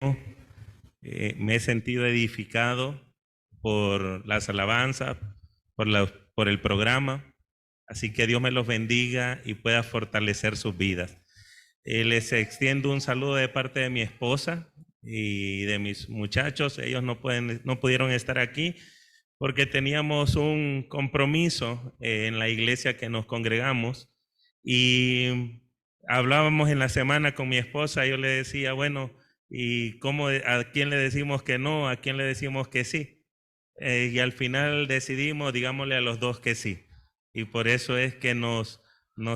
Me he sentido edificado por las alabanzas, por el programa. Así que Dios me los bendiga y pueda fortalecer sus vidas. Les extiendo un saludo de parte de mi esposa y de mis muchachos. Ellos no pudieron estar aquí porque teníamos un compromiso en la iglesia que nos congregamos y hablábamos en la semana con mi esposa. Yo le decía, bueno, ¿y cómo, a quién le decimos que no, a quién le decimos que sí? Y al final decidimos, digámosle a los dos que sí. Y por eso es que nos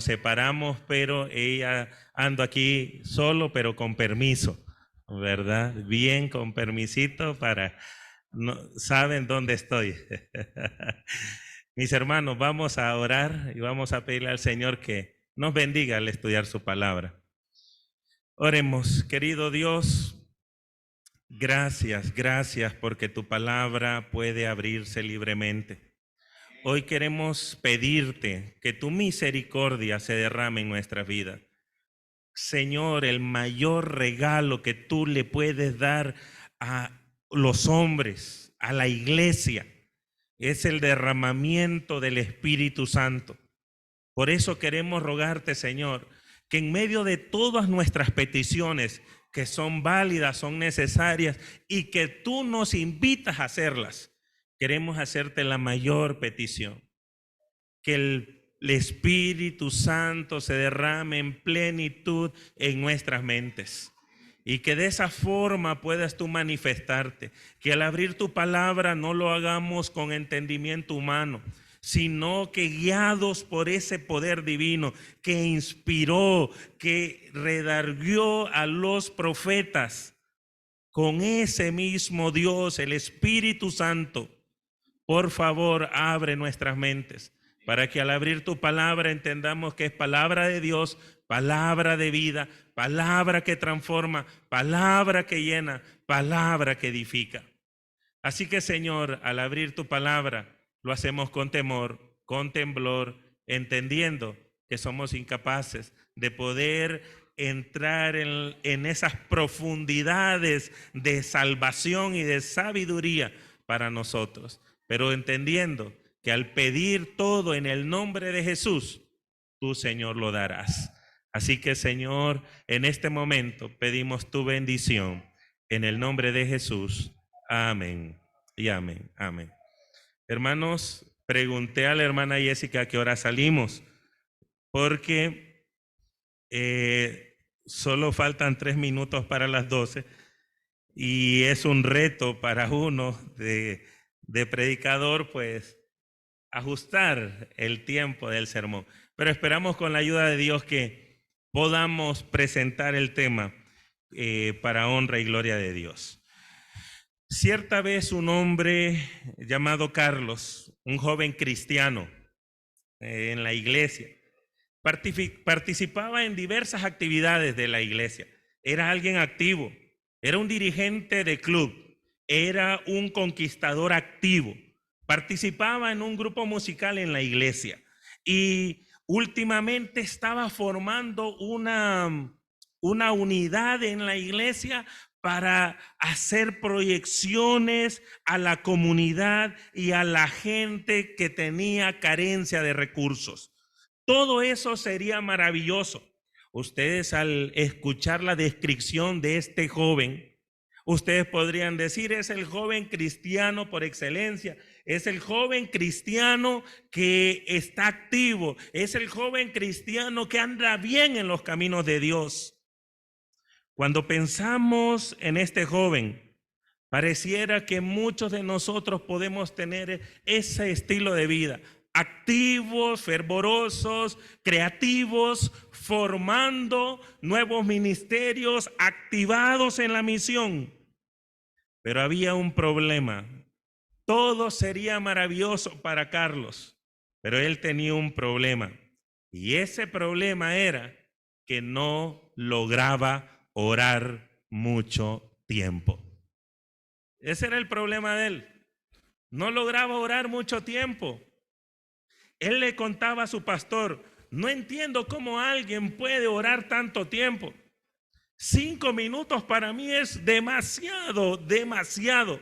separamos, pero ella ando aquí solo, pero con permiso, ¿verdad? Bien, con permisito para, no, saben dónde estoy. Mis hermanos, vamos a orar y vamos a pedirle al Señor que nos bendiga al estudiar su palabra. Oremos, querido Dios. Gracias, gracias porque tu palabra puede abrirse libremente. Hoy queremos pedirte que tu misericordia se derrame en nuestra vida. Señor, el mayor regalo que tú le puedes dar a los hombres, a la iglesia, es el derramamiento del Espíritu Santo. Por eso queremos rogarte, Señor, que en medio de todas nuestras peticiones, que son válidas, son necesarias y que tú nos invitas a hacerlas, queremos hacerte la mayor petición, que el Espíritu Santo se derrame en plenitud en nuestras mentes y que de esa forma puedas tú manifestarte, que al abrir tu palabra no lo hagamos con entendimiento humano, sino que guiados por ese poder divino que inspiró, que redarguió a los profetas, con ese mismo Dios, el Espíritu Santo. Por favor, abre nuestras mentes para que al abrir tu palabra entendamos que es palabra de Dios, palabra de vida, palabra que transforma, palabra que llena, palabra que edifica. Así que, Señor, al abrir tu palabra, lo hacemos con temor, con temblor, entendiendo que somos incapaces de poder entrar en esas profundidades de salvación y de sabiduría para nosotros, pero entendiendo que al pedir todo en el nombre de Jesús, tú, Señor, lo darás. Así que, Señor, en este momento pedimos tu bendición en el nombre de Jesús. Amén y amén, amén. Hermanos, pregunté a la hermana Jessica a qué hora salimos, porque solo faltan 3 minutos para las 12 y es un reto para uno de predicador, pues, ajustar el tiempo del sermón. Pero esperamos con la ayuda de Dios que podamos presentar el tema para honra y gloria de Dios. Cierta vez un hombre llamado Carlos, un joven cristiano en la iglesia, participaba en diversas actividades de la iglesia. Era alguien activo, era un dirigente de club, era un conquistador activo, participaba en un grupo musical en la iglesia y últimamente estaba formando una unidad en la iglesia para hacer proyecciones a la comunidad y a la gente que tenía carencia de recursos. Todo eso sería maravilloso. Ustedes, al escuchar la descripción de este joven, ustedes podrían decir, es el joven cristiano por excelencia, es el joven cristiano que está activo, es el joven cristiano que anda bien en los caminos de Dios. Cuando pensamos en este joven, pareciera que muchos de nosotros podemos tener ese estilo de vida, activos, fervorosos, creativos, formando nuevos ministerios, activados en la misión. Pero había un problema. Todo sería maravilloso para Carlos, pero él tenía un problema. Y ese problema era que no lograba orar mucho tiempo. Ese era el problema de él. No lograba orar mucho tiempo. Él le contaba a su pastor, no entiendo cómo alguien puede orar tanto tiempo. 5 minutos para mí es demasiado, demasiado.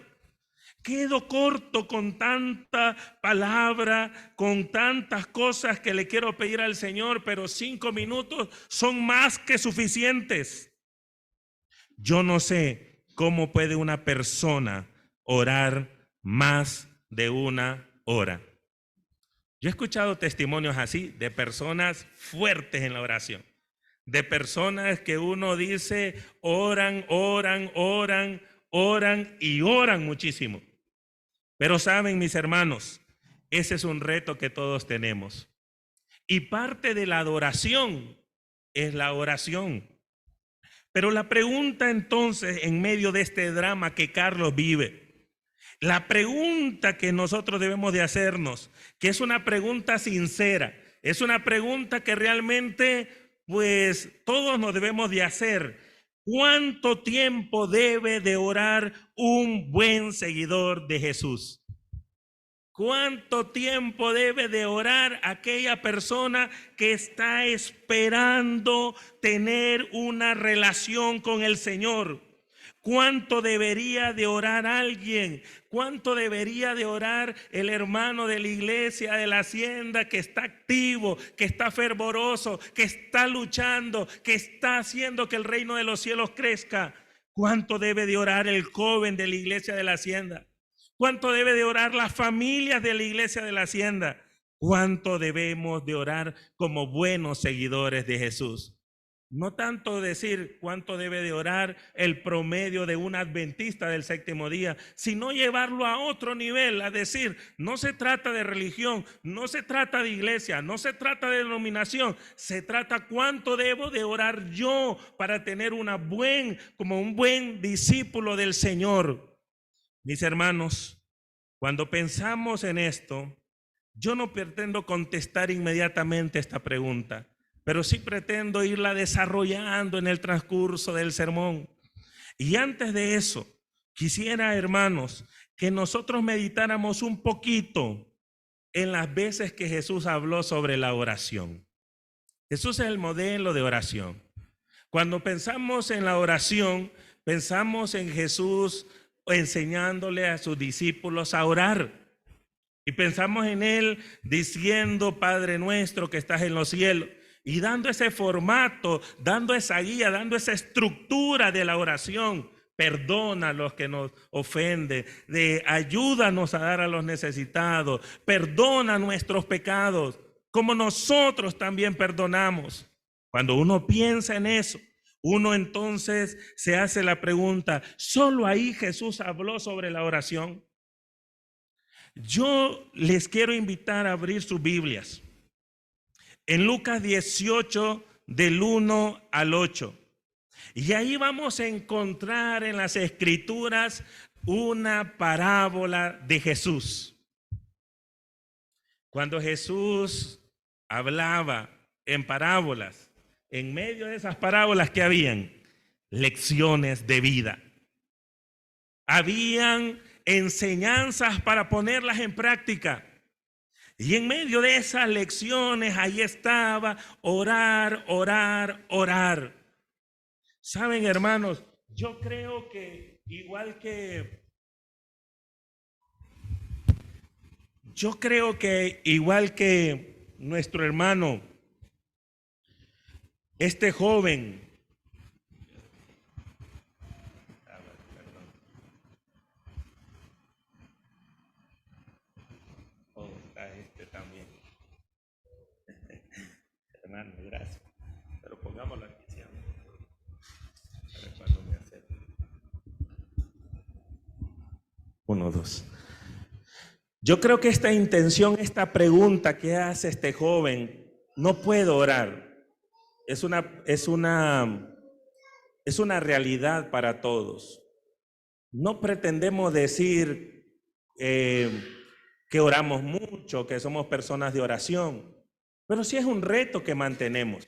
Quedo corto con tanta palabra, con tantas cosas que le quiero pedir al Señor, pero 5 minutos son más que suficientes. Yo no sé cómo puede una persona orar más de 1 hora. Yo he escuchado testimonios así de personas fuertes en la oración, de personas que uno dice oran, oran, oran, oran y oran muchísimo. Pero saben, mis hermanos, ese es un reto que todos tenemos. Y parte de la adoración es la oración. Pero la pregunta entonces, en medio de este drama que Carlos vive, la pregunta que nosotros debemos de hacernos, que es una pregunta sincera, es una pregunta que realmente, pues, todos nos debemos de hacer. ¿Cuánto tiempo debe de orar un buen seguidor de Jesús? ¿Cuánto tiempo debe de orar aquella persona que está esperando tener una relación con el Señor? ¿Cuánto debería de orar alguien? ¿Cuánto debería de orar el hermano de la iglesia de la hacienda que está activo, que está fervoroso, que está luchando, que está haciendo que el reino de los cielos crezca? ¿Cuánto debe de orar el joven de la iglesia de la hacienda? ¿Cuánto debe de orar las familias de la iglesia de la hacienda? ¿Cuánto debemos de orar como buenos seguidores de Jesús? No tanto decir cuánto debe de orar el promedio de un adventista del séptimo día, sino llevarlo a otro nivel, a decir, no se trata de religión, no se trata de iglesia, no se trata de denominación, se trata cuánto debo de orar yo para tener como un buen discípulo del Señor. Mis hermanos, cuando pensamos en esto, yo no pretendo contestar inmediatamente esta pregunta, pero sí pretendo irla desarrollando en el transcurso del sermón. Y antes de eso, quisiera, hermanos, que nosotros meditáramos un poquito en las veces que Jesús habló sobre la oración. Jesús es el modelo de oración. Cuando pensamos en la oración, pensamos en Jesús enseñándole a sus discípulos a orar. Y pensamos en Él diciendo, Padre nuestro que estás en los cielos. Y dando ese formato, dando esa guía, dando esa estructura de la oración. Perdona a los que nos ofenden, ayúdanos a dar a los necesitados, perdona nuestros pecados, como nosotros también perdonamos. Cuando uno piensa en eso, uno entonces se hace la pregunta, ¿solo ahí Jesús habló sobre la oración? Yo les quiero invitar a abrir sus Biblias. En Lucas 18, del 1 al 8. Y ahí vamos a encontrar en las Escrituras una parábola de Jesús. Cuando Jesús hablaba en parábolas, en medio de esas parábolas que habían lecciones de vida. Habían enseñanzas para ponerlas en práctica. Y en medio de esas lecciones, ahí estaba orar, orar, orar. Saben, hermanos, yo creo que igual que nuestro hermano, este joven, también. Hermano, gracias. Pero pongámoslo aquí, ¿sí? Para cuando me acerque. 1, 2. Yo creo que esta intención, esta pregunta que hace este joven, no puedo orar. Es una realidad para todos. No pretendemos decir que oramos mucho, que somos personas de oración, pero sí es un reto que mantenemos.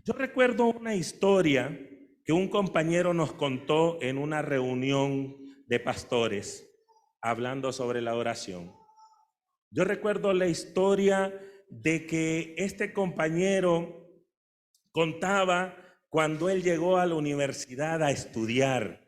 Yo recuerdo una historia que un compañero nos contó en una reunión de pastores hablando sobre la oración. Yo recuerdo la historia de que este compañero contaba cuando él llegó a la universidad a estudiar.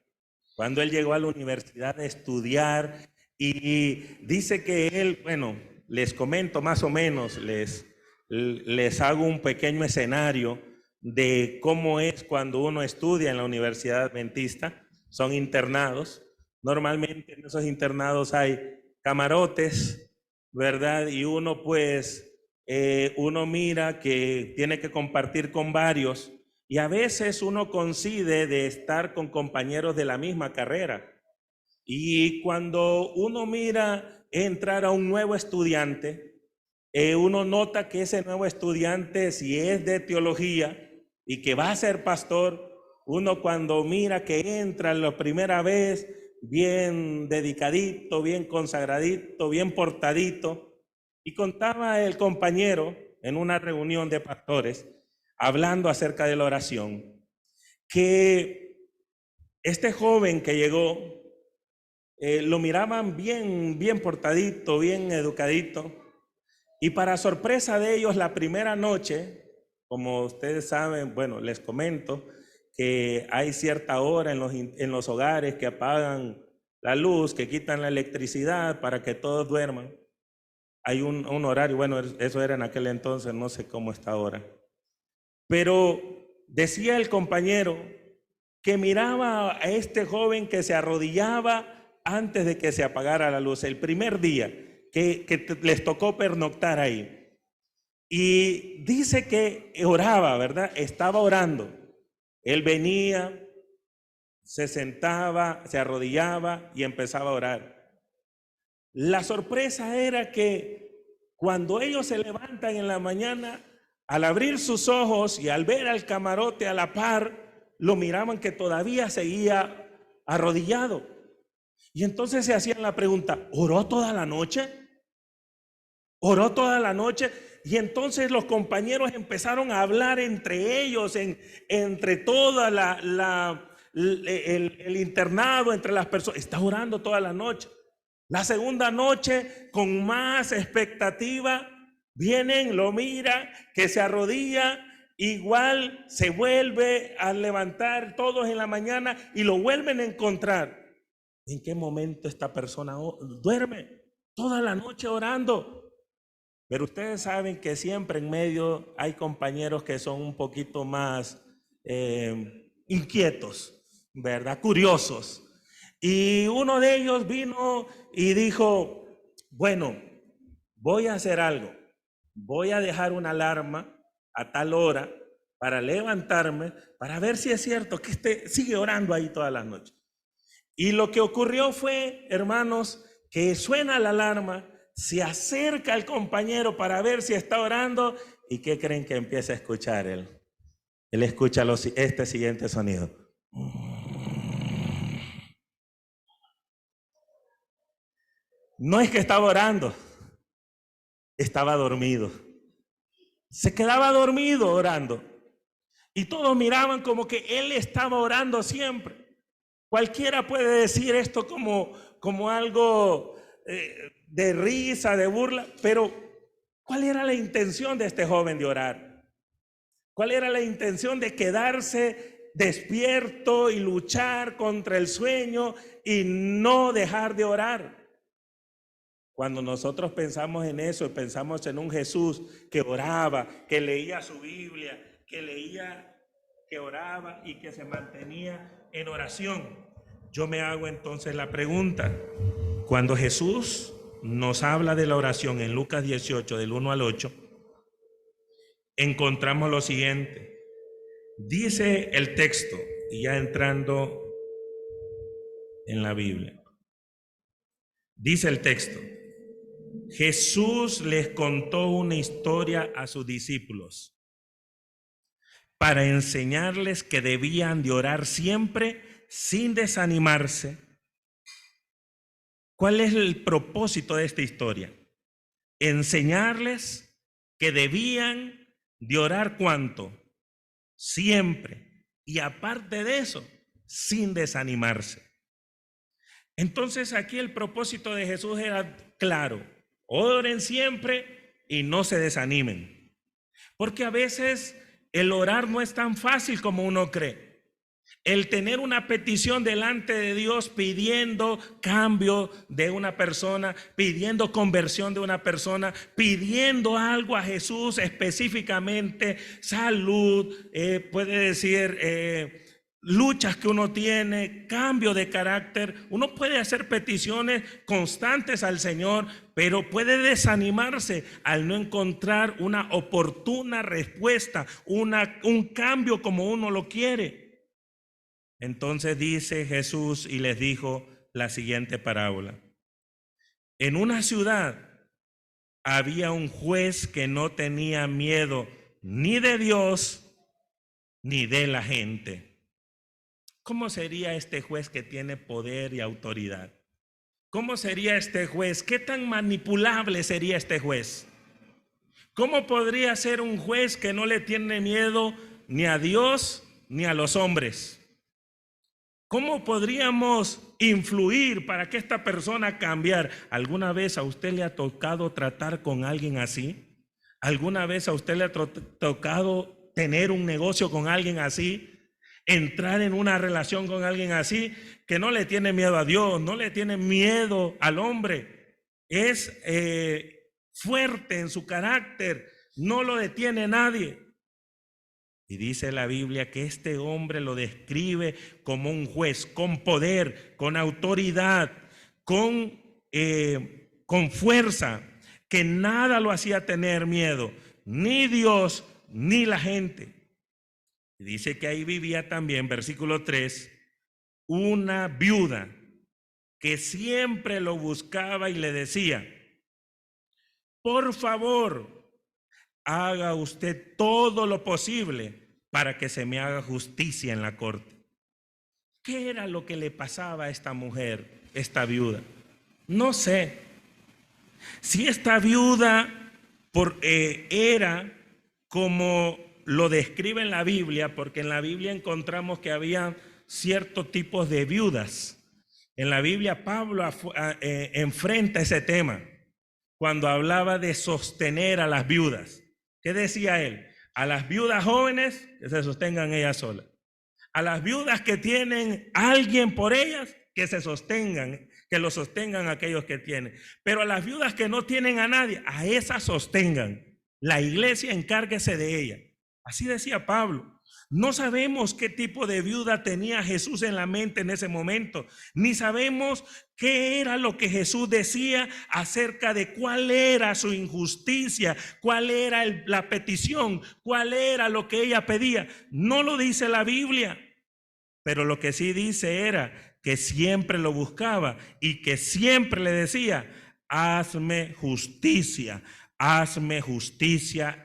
Cuando él llegó a la universidad a estudiar, y dice que él, bueno, les comento más o menos, les hago un pequeño escenario de cómo es cuando uno estudia en la Universidad Adventista. Son internados. Normalmente en esos internados hay camarotes, ¿verdad? Y uno pues, uno mira que tiene que compartir con varios, y a veces uno coincide de estar con compañeros de la misma carrera. Y cuando uno mira entrar a un nuevo estudiante, uno nota que ese nuevo estudiante, si es de teología y que va a ser pastor, uno cuando mira que entra la primera vez bien dedicadito, bien consagradito, bien portadito. Y contaba el compañero en una reunión de pastores, hablando acerca de la oración, que este joven que llegó, lo miraban bien portadito, bien educadito, y para sorpresa de ellos, la primera noche, como ustedes saben, bueno, les comento que hay cierta hora en los hogares que apagan la luz, que quitan la electricidad para que todos duerman. Hay un horario, bueno, eso era en aquel entonces, no sé cómo está ahora. Pero decía el compañero que miraba a este joven que se arrodillaba antes de que se apagara la luz, el primer día que les tocó pernoctar ahí. Y dice que oraba, ¿verdad? Estaba orando. Él venía, se sentaba, se arrodillaba y empezaba a orar. La sorpresa era que cuando ellos se levantan en la mañana, al abrir sus ojos y al ver al camarote a la par, lo miraban que todavía seguía arrodillado. Y entonces se hacían la pregunta, ¿oró toda la noche? ¿Oró toda la noche? Y entonces los compañeros empezaron a hablar entre ellos, entre toda el internado, entre las personas. Está orando toda la noche. La segunda noche, con más expectativa, vienen, lo mira, que se arrodilla, igual se vuelve a levantar todos en la mañana y lo vuelven a encontrar. ¿En qué momento esta persona duerme? Toda la noche orando. Pero ustedes saben que siempre en medio hay compañeros que son un poquito más inquietos, ¿verdad? Curiosos. Y uno de ellos vino y dijo, bueno, voy a hacer algo. Voy a dejar una alarma a tal hora para levantarme, para ver si es cierto que sigue orando ahí todas las noches. Y lo que ocurrió fue, hermanos, que suena la alarma, se acerca al compañero para ver si está orando, y ¿qué creen que empieza a escuchar él? Él escucha este siguiente sonido. No es que estaba orando, estaba dormido. Se quedaba dormido orando. Y todos miraban como que él estaba orando siempre. Cualquiera puede decir esto como algo de risa, de burla, pero ¿cuál era la intención de este joven de orar? ¿Cuál era la intención de quedarse despierto y luchar contra el sueño y no dejar de orar? Cuando nosotros pensamos en eso y pensamos en un Jesús que oraba, que leía su Biblia, que oraba y que se mantenía en oración, yo me hago entonces la pregunta, cuando Jesús nos habla de la oración en Lucas 18, del 1 al 8, encontramos lo siguiente. Dice el texto, y ya entrando en la Biblia, dice el texto, Jesús les contó una historia a sus discípulos para enseñarles que debían de orar siempre sin desanimarse. ¿Cuál es el propósito de esta historia? Enseñarles que debían de orar ¿cuánto? Siempre. Y aparte de eso, sin desanimarse. Entonces aquí el propósito de Jesús era claro. Oren siempre y no se desanimen. Porque a veces el orar no es tan fácil como uno cree. El tener una petición delante de Dios pidiendo cambio de una persona, pidiendo conversión de una persona, pidiendo algo a Jesús específicamente, salud, puede decir luchas que uno tiene, cambio de carácter. Uno puede hacer peticiones constantes al Señor, pero puede desanimarse al no encontrar una oportuna respuesta, un cambio como uno lo quiere. Entonces dice Jesús y les dijo la siguiente parábola. En una ciudad había un juez que no tenía miedo ni de Dios ni de la gente. ¿Cómo sería este juez que tiene poder y autoridad? ¿Cómo sería este juez? ¿Qué tan manipulable sería este juez? ¿Cómo podría ser un juez que no le tiene miedo ni a Dios ni a los hombres? ¿Cómo podríamos influir para que esta persona cambiara? ¿Alguna vez a usted le ha tocado tratar con alguien así? ¿Alguna vez a usted le ha tocado tener un negocio con alguien así? Entrar en una relación con alguien así, que no le tiene miedo a Dios, no le tiene miedo al hombre. Es fuerte en su carácter, no lo detiene nadie. Y dice la Biblia que este hombre lo describe como un juez con poder, con autoridad, con fuerza, que nada lo hacía tener miedo, ni Dios ni la gente. Y dice que ahí vivía también, versículo 3, una viuda que siempre lo buscaba y le decía: por favor, haga usted todo lo posible para que se me haga justicia en la corte. ¿Qué era lo que le pasaba a esta mujer, esta viuda? No sé. Si esta viuda era como lo describe en la Biblia, porque en la Biblia encontramos que había ciertos tipos de viudas. En la Biblia Pablo enfrenta ese tema cuando hablaba de sostener a las viudas. ¿Qué decía él? A las viudas jóvenes que se sostengan ellas solas. A las viudas que tienen a alguien por ellas, que se sostengan, que lo sostengan aquellos que tienen. Pero a las viudas que no tienen a nadie, a esas sostengan. La iglesia encárguese de ella. Así decía Pablo. No sabemos qué tipo de viuda tenía Jesús en la mente en ese momento, ni sabemos qué era lo que Jesús decía acerca de cuál era su injusticia, cuál era la petición, cuál era lo que ella pedía. No lo dice la Biblia, pero lo que sí dice era que siempre lo buscaba y que siempre le decía: hazme justicia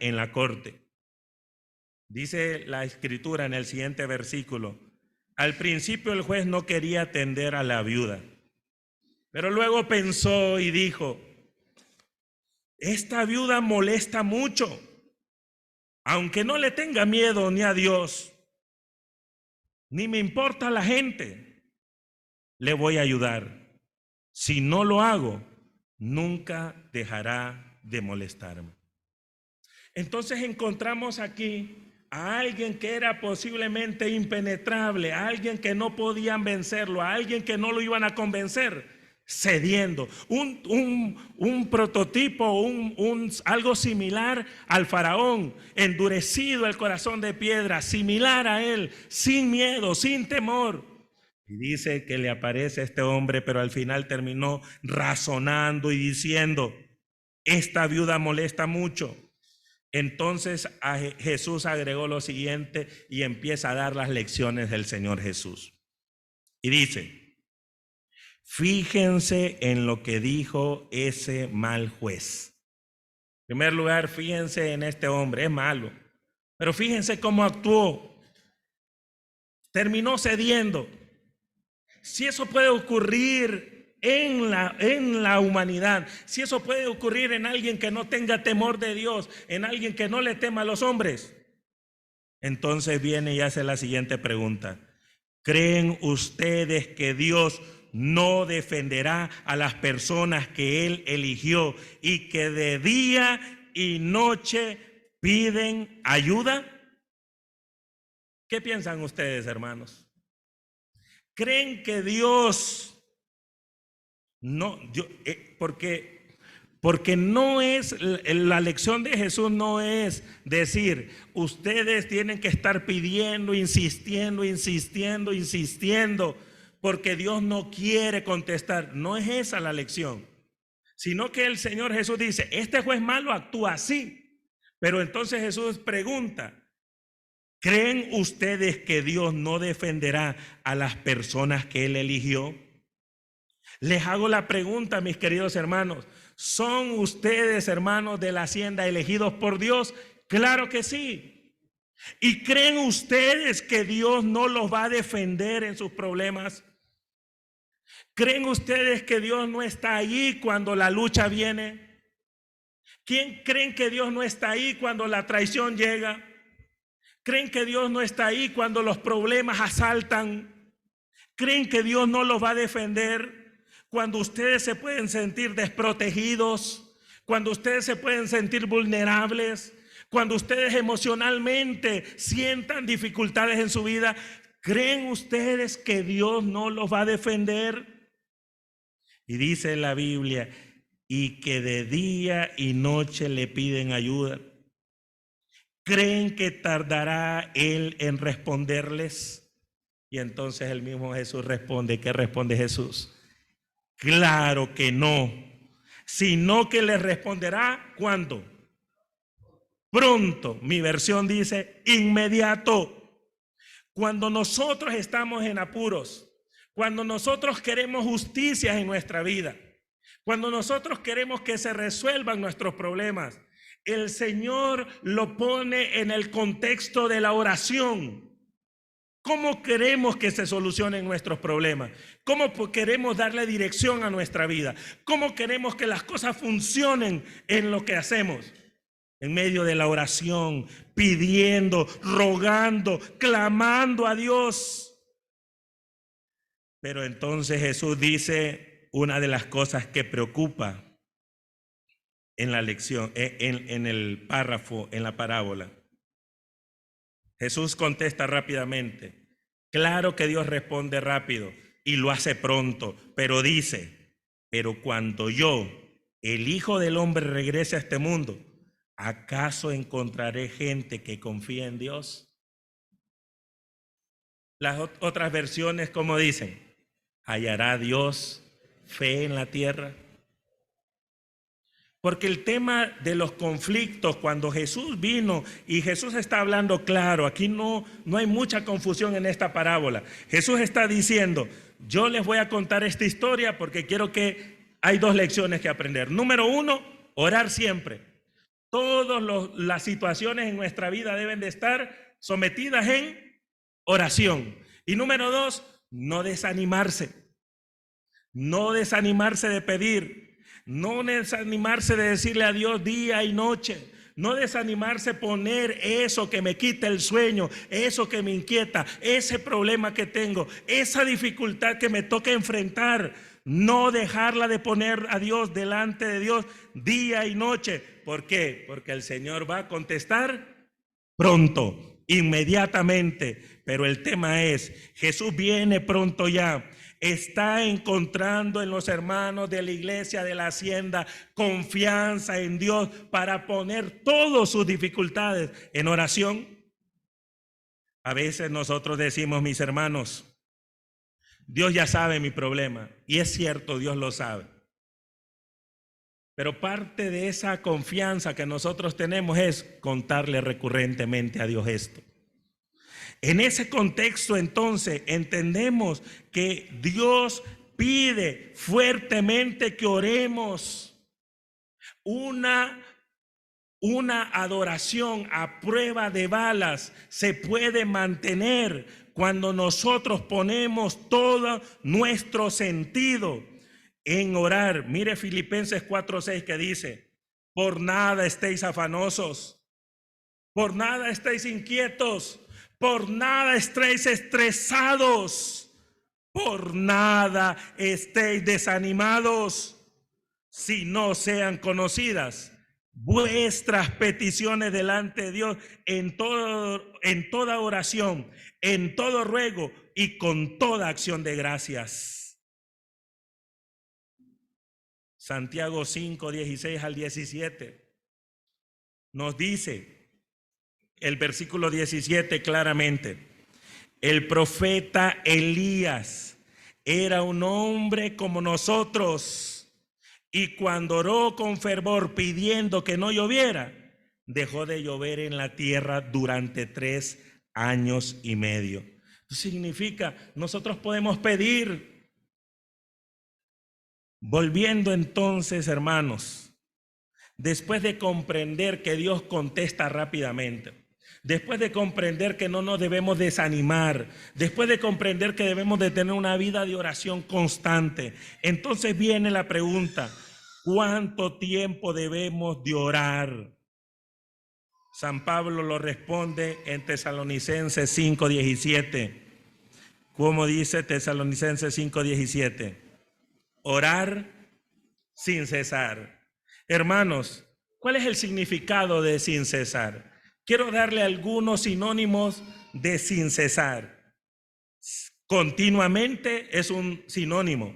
en la corte. Dice la escritura en el siguiente versículo: al principio el juez no quería atender a la viuda, pero luego pensó y dijo: esta viuda molesta mucho, aunque no le tenga miedo ni a Dios, ni me importa la gente, le voy a ayudar. Si no lo hago, nunca dejará de molestarme. Entonces encontramos aquí a alguien que era posiblemente impenetrable, a alguien que no podían vencerlo, a alguien que no lo iban a convencer, cediendo. Un prototipo, algo similar al faraón, endurecido el corazón de piedra, similar a él, sin miedo, sin temor. Y dice que le aparece este hombre, pero al final terminó razonando y diciendo: esta viuda molesta mucho. Entonces Jesús agregó lo siguiente y empieza a dar las lecciones del Señor Jesús. Y dice: fíjense en lo que dijo ese mal juez. En primer lugar, fíjense en este hombre, es malo, pero fíjense cómo actuó. Terminó cediendo. Si eso puede ocurrir en la humanidad, si eso puede ocurrir en alguien que no tenga temor de Dios, en alguien que no le tema a los hombres, entonces viene y hace la siguiente pregunta: ¿creen ustedes que Dios no defenderá a las personas que Él eligió y que de día y noche piden ayuda? ¿Qué piensan ustedes, hermanos? ¿Creen que Dios no, porque no es, la lección de Jesús no es decir, ustedes tienen que estar pidiendo, insistiendo, insistiendo, insistiendo, porque Dios no quiere contestar? No es esa la lección, sino que el Señor Jesús dice, este juez malo actúa así. Pero entonces Jesús pregunta, ¿creen ustedes que Dios no defenderá a las personas que Él eligió? Les hago la pregunta, mis queridos hermanos, ¿son ustedes, hermanos de la hacienda, elegidos por Dios? Claro que sí. ¿Y creen ustedes que Dios no los va a defender en sus problemas? ¿Creen ustedes que Dios no está ahí cuando la lucha viene? ¿Creen que Dios no está ahí cuando la traición llega? ¿Creen que Dios no está ahí cuando los problemas asaltan? ¿Creen que Dios no los va a defender cuando ustedes se pueden sentir desprotegidos? Cuando ustedes se pueden sentir vulnerables, cuando ustedes emocionalmente sientan dificultades en su vida, ¿creen ustedes que Dios no los va a defender? Y dice en la Biblia, y que de día y noche le piden ayuda. ¿Creen que tardará Él en responderles? Y entonces el mismo Jesús responde. ¿Qué responde Jesús? Claro que no, sino que les responderá ¿cuándo? Pronto. Mi versión dice inmediato. Cuando nosotros estamos en apuros, cuando nosotros queremos justicia en nuestra vida, cuando nosotros queremos que se resuelvan nuestros problemas, el Señor lo pone en el contexto de la oración. ¿Cómo queremos que se solucionen nuestros problemas? ¿Cómo queremos darle dirección a nuestra vida? ¿Cómo queremos que las cosas funcionen en lo que hacemos? En medio de la oración, pidiendo, rogando, clamando a Dios. Pero entonces Jesús dice una de las cosas que preocupa en la lección, en el párrafo, en la parábola. Jesús contesta rápidamente. Claro que Dios responde rápido y lo hace pronto, pero dice, pero cuando yo, el Hijo del Hombre, regrese a este mundo, ¿acaso encontraré gente que confía en Dios? Las otras versiones, ¿cómo dicen? ¿Hallará Dios fe en la tierra? Porque el tema de los conflictos, cuando Jesús vino, y Jesús está hablando claro, aquí no hay mucha confusión en esta parábola. Jesús está diciendo, yo les voy a contar esta historia porque quiero que hay dos lecciones que aprender. Número uno, orar siempre. Todas las situaciones en nuestra vida deben de estar sometidas en oración. Y número dos, no desanimarse. No desanimarse de pedir. No desanimarse de decirle a Dios día y noche. No desanimarse poner eso que me quita el sueño, eso que me inquieta, ese problema que tengo, esa dificultad que me toca enfrentar. No dejarla de poner a Dios delante de Dios día y noche. ¿Por qué? Porque el Señor va a contestar pronto, inmediatamente. Pero el tema es, Jesús viene pronto ya. Está encontrando en los hermanos de la iglesia de la hacienda confianza en Dios para poner todas sus dificultades en oración. A veces nosotros decimos, mis hermanos, Dios ya sabe mi problema, y es cierto, Dios lo sabe. Pero parte de esa confianza que nosotros tenemos es contarle recurrentemente a Dios esto. En ese contexto, entonces, entendemos que Dios pide fuertemente que oremos. Una adoración a prueba de balas se puede mantener cuando nosotros ponemos todo nuestro sentido en orar. Mire Filipenses 4:6 que dice, por nada estéis afanosos, por nada estéis inquietos, por nada estéis estresados, por nada estéis desanimados, si no sean conocidas vuestras peticiones delante de Dios en toda oración, en todo ruego y con toda acción de gracias. Santiago 5, 16 al 17 nos dice el versículo 17 claramente: el profeta Elías era un hombre como nosotros, y cuando oró con fervor pidiendo que no lloviera, dejó de llover en la tierra durante 3 años y medio. Eso significa, nosotros podemos pedir. Volviendo entonces, hermanos, después de comprender que Dios contesta rápidamente, después de comprender que no nos debemos desanimar, después de comprender que debemos de tener una vida de oración constante, entonces viene la pregunta: ¿cuánto tiempo debemos de orar? San Pablo lo responde en Tesalonicenses 5:17. ¿Cómo dice Tesalonicenses 5:17? Orar sin cesar. Hermanos, ¿cuál es el significado de sin cesar? Quiero darle algunos sinónimos de sin cesar. Continuamente es un sinónimo.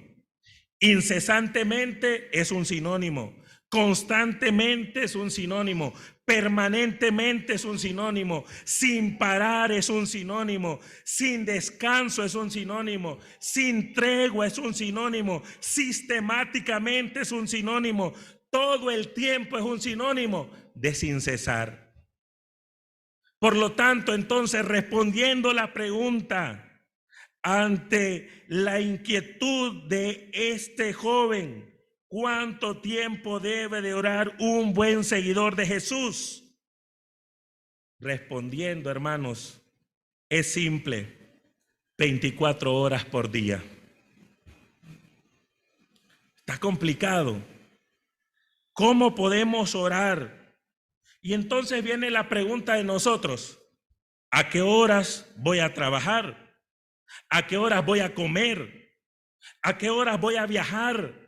Incesantemente es un sinónimo. Constantemente es un sinónimo. Permanentemente es un sinónimo. Sin parar es un sinónimo. Sin descanso es un sinónimo. Sin tregua es un sinónimo. Sistemáticamente es un sinónimo. Todo el tiempo es un sinónimo de sin cesar. Por lo tanto, entonces, respondiendo la pregunta, ante la inquietud de este joven, ¿cuánto tiempo debe de orar un buen seguidor de Jesús? Respondiendo, hermanos, es simple: 24 horas por día. Está complicado. ¿Cómo podemos orar? Y entonces viene la pregunta de nosotros: ¿a qué horas voy a trabajar? ¿A qué horas voy a comer? ¿A qué horas voy a viajar?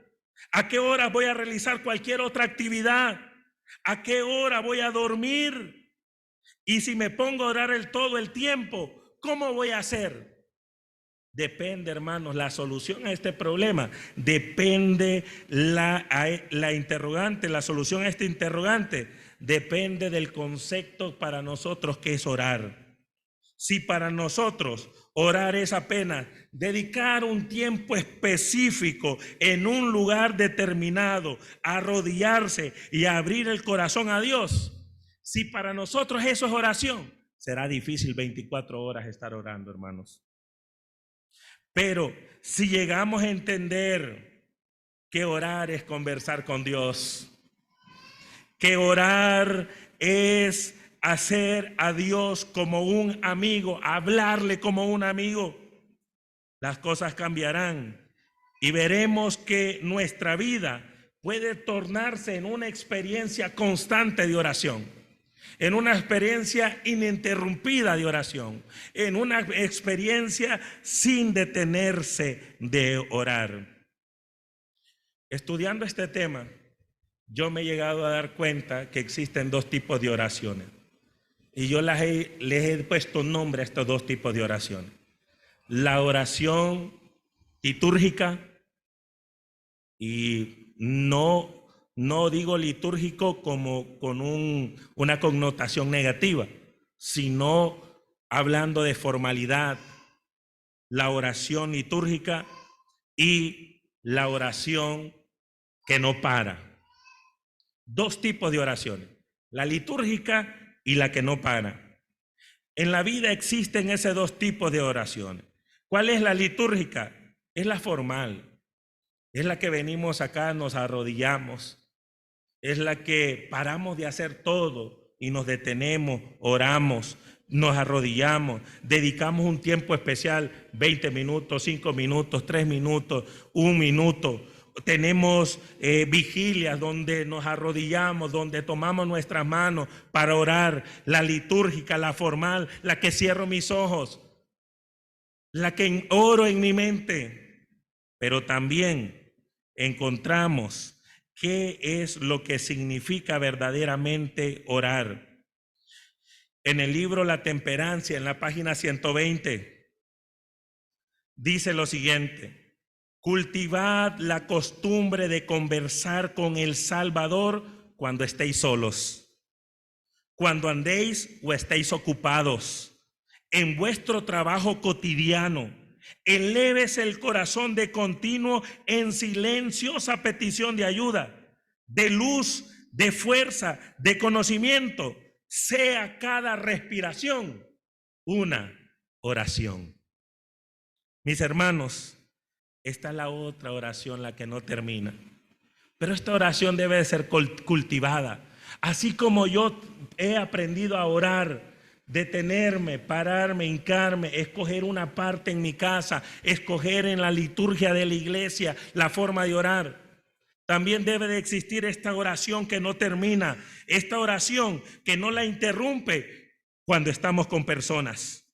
¿A qué horas voy a realizar cualquier otra actividad? ¿A qué hora voy a dormir? Y si me pongo a orar todo el tiempo, ¿cómo voy a hacer? Depende, hermanos, la solución a este problema. Depende la interrogante, la solución a este interrogante. Depende del concepto para nosotros que es orar. Si para nosotros orar es apenas dedicar un tiempo específico en un lugar determinado, arrodillarse y abrir el corazón a Dios, si para nosotros eso es oración, será difícil 24 horas estar orando, hermanos. Pero si llegamos a entender que orar es conversar con Dios, que orar es hacer a Dios como un amigo, hablarle como un amigo, las cosas cambiarán y veremos que nuestra vida puede tornarse en una experiencia constante de oración, en una experiencia ininterrumpida de oración, en una experiencia sin detenerse de orar. Estudiando este tema, yo me he llegado a dar cuenta que existen 2 tipos de oraciones. Y yo les he puesto nombre a estos 2 tipos de oraciones: la oración litúrgica, y no digo litúrgico como con una connotación negativa, sino hablando de formalidad, la oración litúrgica y la oración que no para. 2 tipos de oraciones: la litúrgica y la que no para. En la vida existen esos 2 tipos de oraciones. ¿Cuál es la litúrgica? Es la formal, es la que venimos acá, nos arrodillamos, es la que paramos de hacer todo y nos detenemos, oramos, nos arrodillamos, dedicamos un tiempo especial, 20 minutos, 5 minutos, 3 minutos, 1 minuto. Tenemos vigilias donde nos arrodillamos, donde tomamos nuestras manos para orar. La litúrgica, la formal, la que cierro mis ojos, la que oro en mi mente. Pero también encontramos ¿Qué es lo que significa verdaderamente orar? En el libro La Temperancia, en la página 120, dice lo siguiente: cultivad la costumbre de conversar con el Salvador cuando estéis solos, cuando andéis o estéis ocupados, en vuestro trabajo cotidiano. Elévese el corazón de continuo en silenciosa petición de ayuda, de luz, de fuerza, de conocimiento. Sea cada respiración una oración. Mis hermanos, esta es la otra oración, la que no termina. Pero esta oración debe de ser cultivada. Así como yo he aprendido a orar, detenerme, pararme, hincarme, escoger una parte en mi casa, escoger en la liturgia de la iglesia la forma de orar. También debe de existir esta oración que no termina, esta oración que no la interrumpe cuando estamos con personas,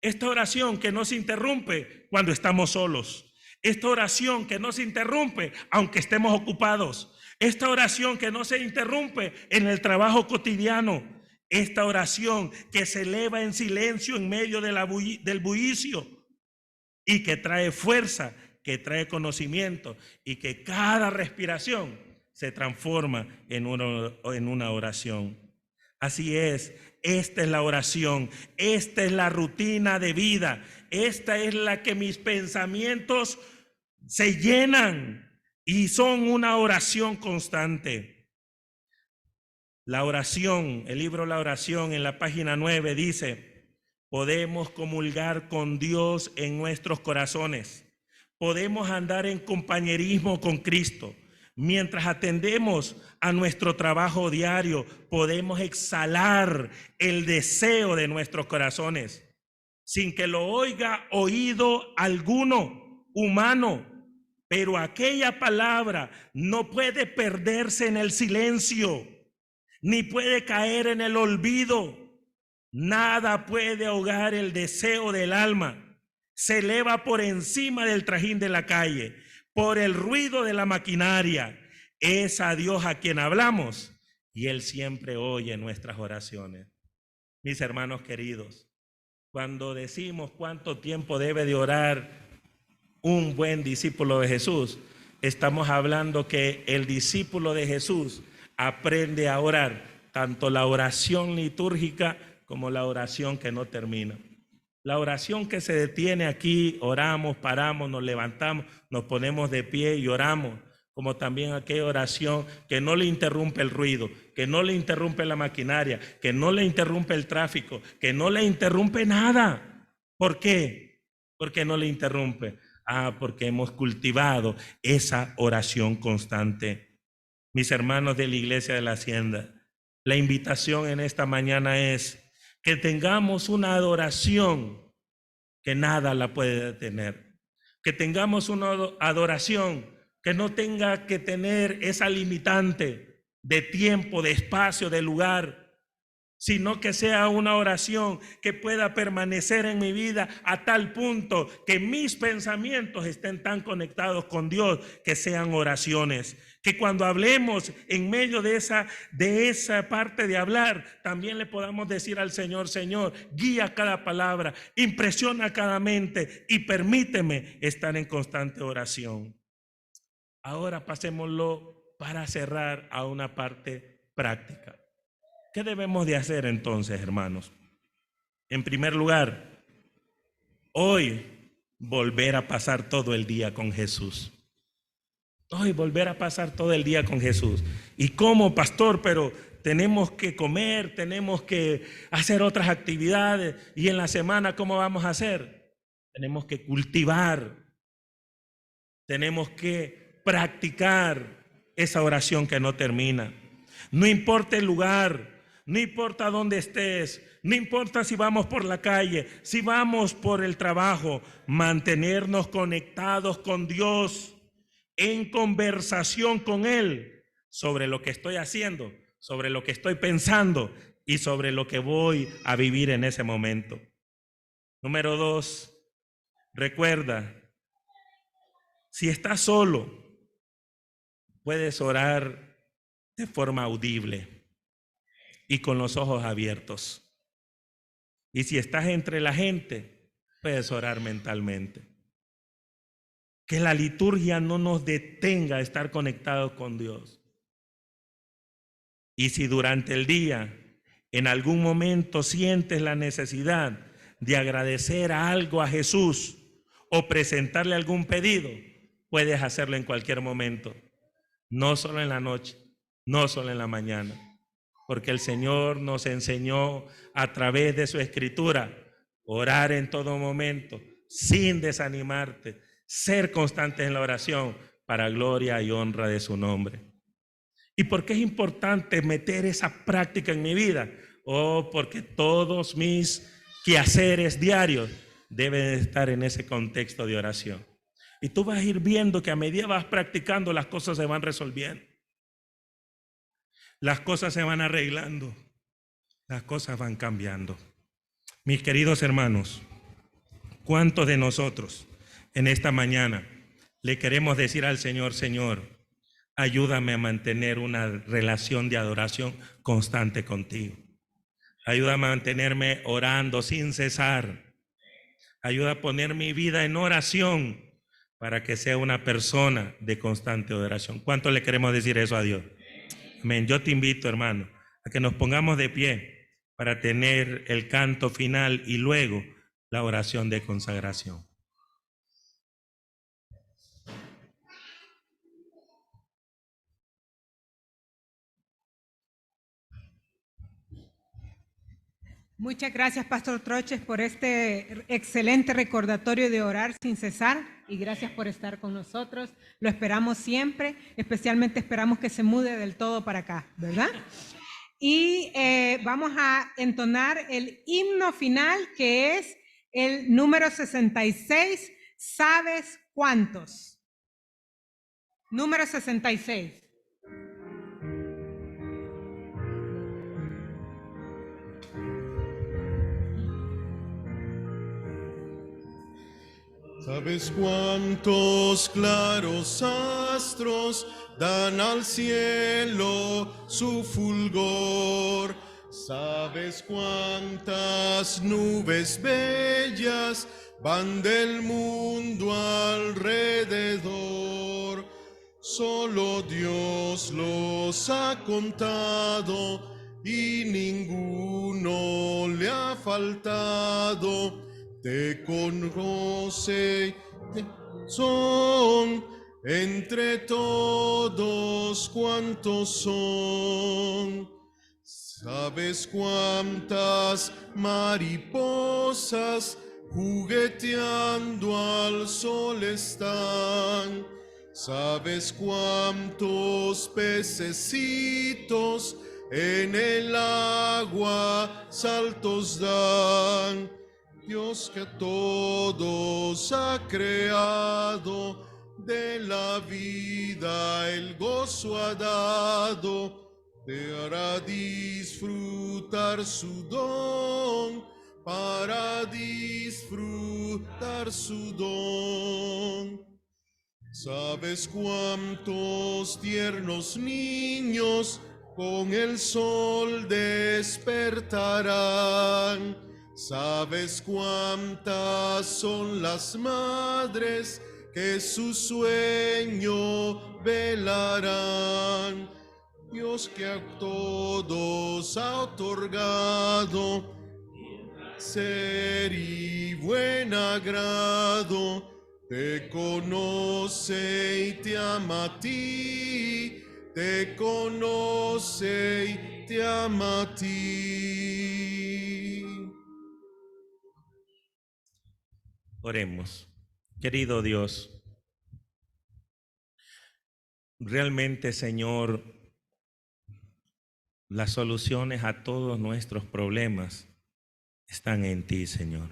esta oración que no se interrumpe cuando estamos solos, esta oración que no se interrumpe aunque estemos ocupados, esta oración que no se interrumpe en el trabajo cotidiano, esta oración que se eleva en silencio en medio de del bullicio y que trae fuerza, que trae conocimiento y que cada respiración se transforma en una oración. Así es, esta es la oración, esta es la rutina de vida, esta es la que mis pensamientos se llenan y son una oración constante. La oración, el libro La Oración en la página 9 dice: podemos comulgar con Dios en nuestros corazones. Podemos andar en compañerismo con Cristo. Mientras atendemos a nuestro trabajo diario, podemos exhalar el deseo de nuestros corazones sin que lo oiga oído alguno humano. Pero aquella palabra no puede perderse en el silencio, ni puede caer en el olvido. Nada puede ahogar el deseo del alma. Se eleva por encima del trajín de la calle, por el ruido de la maquinaria. Es a Dios a quien hablamos y Él siempre oye nuestras oraciones. Mis hermanos queridos, cuando decimos cuánto tiempo debe de orar un buen discípulo de Jesús, estamos hablando que el discípulo de Jesús aprende a orar tanto la oración litúrgica como la oración que no termina. La oración que se detiene aquí, oramos, paramos, nos levantamos, nos ponemos de pie y oramos, como también aquella oración que no le interrumpe el ruido, que no le interrumpe la maquinaria, que no le interrumpe el tráfico, que no le interrumpe nada. ¿Por qué? ¿Por qué no le interrumpe? Porque hemos cultivado esa oración constante. Mis hermanos de la Iglesia de la Hacienda, la invitación en esta mañana es que tengamos una adoración que nada la puede detener, que tengamos una adoración que no tenga que tener esa limitante de tiempo, de espacio, de lugar, sino que sea una oración que pueda permanecer en mi vida a tal punto que mis pensamientos estén tan conectados con Dios, que sean oraciones, que cuando hablemos en medio de esa parte de hablar, también le podamos decir al Señor: Señor, guía cada palabra, impresiona cada mente y permíteme estar en constante oración. Ahora pasémoslo para cerrar a una parte práctica. ¿Qué debemos de hacer entonces, hermanos? En primer lugar, hoy volver a pasar todo el día con Jesús. Hoy volver a pasar todo el día con Jesús. ¿Y cómo, pastor? Pero tenemos que comer, tenemos que hacer otras actividades. ¿Y en la semana cómo vamos a hacer? Tenemos que cultivar, tenemos que practicar esa oración que no termina. No importa el lugar, no importa dónde estés, no importa si vamos por la calle, si vamos por el trabajo, mantenernos conectados con Dios, en conversación con Él sobre lo que estoy haciendo, sobre lo que estoy pensando y sobre lo que voy a vivir en ese momento. Número 2, recuerda, si estás solo, puedes orar de forma audible y con los ojos abiertos. Y si estás entre la gente, puedes orar mentalmente. Que la liturgia no nos detenga a estar conectados con Dios. Y si durante el día, en algún momento sientes la necesidad de agradecer algo a Jesús o presentarle algún pedido, puedes hacerlo en cualquier momento. No solo en la noche, no solo en la mañana. Porque el Señor nos enseñó a través de su escritura orar en todo momento, sin desanimarte, ser constantes en la oración para gloria y honra de su nombre. ¿Y por qué es importante meter esa práctica en mi vida? Porque todos mis quehaceres diarios deben estar en ese contexto de oración. Y tú vas a ir viendo que a medida vas practicando, las cosas se van resolviendo. Las cosas se van arreglando. Las cosas van cambiando. Mis queridos hermanos, ¿cuántos de nosotros en esta mañana le queremos decir al Señor: Señor, ayúdame a mantener una relación de adoración constante contigo? Ayúdame a mantenerme orando sin cesar. Ayuda a poner mi vida en oración para que sea una persona de constante adoración. ¿Cuánto le queremos decir eso a Dios? Amén. Yo te invito, hermano, a que nos pongamos de pie para tener el canto final y luego la oración de consagración. Muchas gracias, Pastor Troches, por este excelente recordatorio de orar sin cesar, y gracias por estar con nosotros. Lo esperamos siempre, especialmente esperamos que se mude del todo para acá, ¿verdad? Y vamos a entonar el himno final, que es el número 66, ¿sabes cuántos? Número 66. ¿Sabes cuántos claros astros dan al cielo su fulgor? ¿Sabes cuántas nubes bellas van del mundo alrededor? Solo Dios los ha contado y ninguno le ha faltado. Te conoce, son entre todos cuantos son. ¿Sabes cuántas mariposas jugueteando al sol están? ¿Sabes cuántos pececitos en el agua saltos dan? Dios que a todos ha creado, de la vida el gozo ha dado, te hará disfrutar su don, para disfrutar su don. ¿Sabes cuántos tiernos niños con el sol despertarán? ¿Sabes cuántas son las madres que su sueño velarán? Dios que a todos ha otorgado ser y buen agrado, te conoce y te ama a ti, te conoce y te ama a ti. Oremos. Querido Dios, realmente, Señor, las soluciones a todos nuestros problemas están en ti, Señor.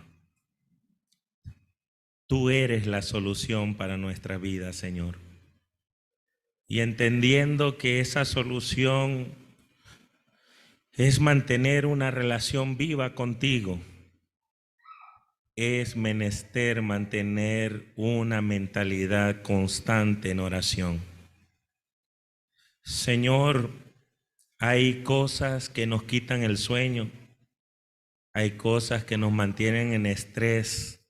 Tú eres la solución para nuestra vida, Señor. Y entendiendo que esa solución es mantener una relación viva contigo, es menester mantener una mentalidad constante en oración. Señor, hay cosas que nos quitan el sueño, hay cosas que nos mantienen en estrés,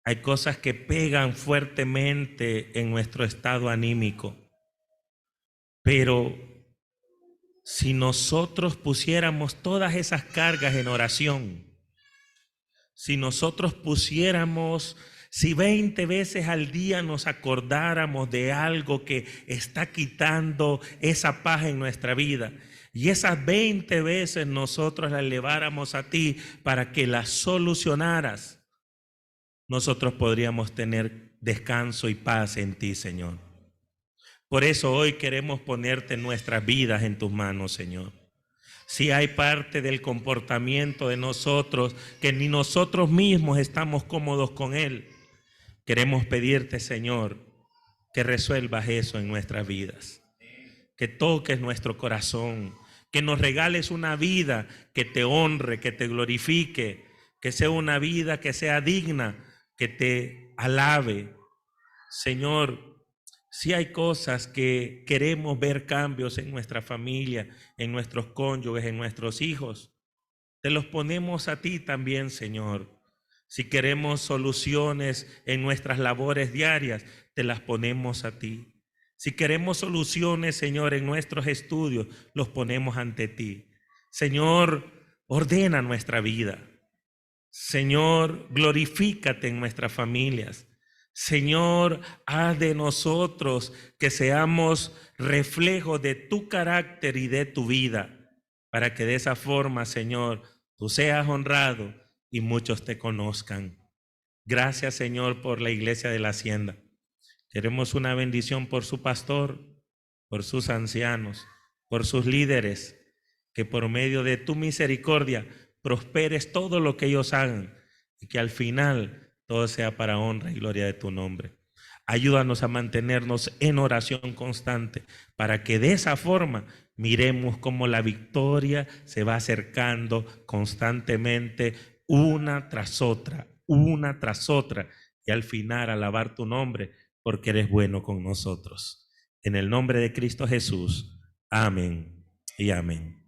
hay cosas que pegan fuertemente en nuestro estado anímico. Pero si nosotros pusiéramos todas esas cargas en oración, si nosotros pusiéramos, si 20 veces al día nos acordáramos de algo que está quitando esa paz en nuestra vida, y esas 20 veces nosotros la eleváramos a ti para que la solucionaras, nosotros podríamos tener descanso y paz en ti, Señor. Por eso hoy queremos ponerte nuestras vidas en tus manos, Señor. Si hay parte del comportamiento de nosotros que ni nosotros mismos estamos cómodos con él, queremos pedirte, Señor, que resuelvas eso en nuestras vidas, que toques nuestro corazón, que nos regales una vida que te honre, que te glorifique, que sea una vida que sea digna, que te alabe. Señor, si hay cosas que queremos ver cambios en nuestra familia, en nuestros cónyuges, en nuestros hijos, te los ponemos a ti también, Señor. Si queremos soluciones en nuestras labores diarias, te las ponemos a ti. Si queremos soluciones, Señor, en nuestros estudios, los ponemos ante ti. Señor, ordena nuestra vida. Señor, glorifícate en nuestras familias. Señor, haz de nosotros que seamos reflejo de tu carácter y de tu vida, para que de esa forma, Señor, tú seas honrado y muchos te conozcan. Gracias, Señor, por la iglesia de la Hacienda. Queremos una bendición por su pastor, por sus ancianos, por sus líderes, que por medio de tu misericordia prosperes todo lo que ellos hagan y que al final todo sea para honra y gloria de tu nombre. Ayúdanos a mantenernos en oración constante para que de esa forma miremos cómo la victoria se va acercando constantemente una tras otra, y al final alabar tu nombre porque eres bueno con nosotros. En el nombre de Cristo Jesús. Amén y amén.